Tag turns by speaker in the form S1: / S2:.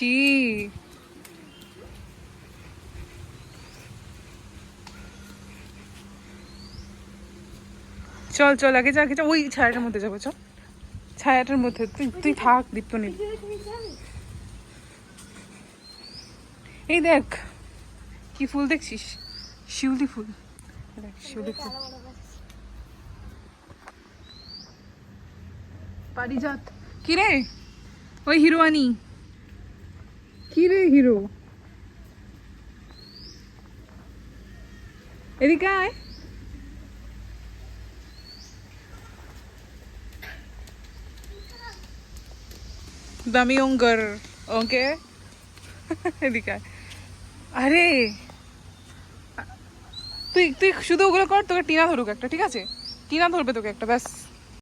S1: ছি, চল চল আগে যা, আগে যা, ওই ছায়াটার মধ্যে যাবো, চল ছায়াটার মধ্যে। তুই তুই থাক দীপ্ত নি। এই দেখ কি ফুল দেখছিস, শিউলি ফুল, দেখ শিউলি ফুল, পারিজাত। কি রে ওই হিরোয়ানি, কি রে হিরো, এদিকে আয়। দামি অঙ্গর, ওকে এদিকে আয়। আরে তুই তুই শুধু ওগুলো কর, তোকে টিনা ধরুক একটা, ঠিক আছে? টিনা ধরবে তোকে একটা, ব্যাস।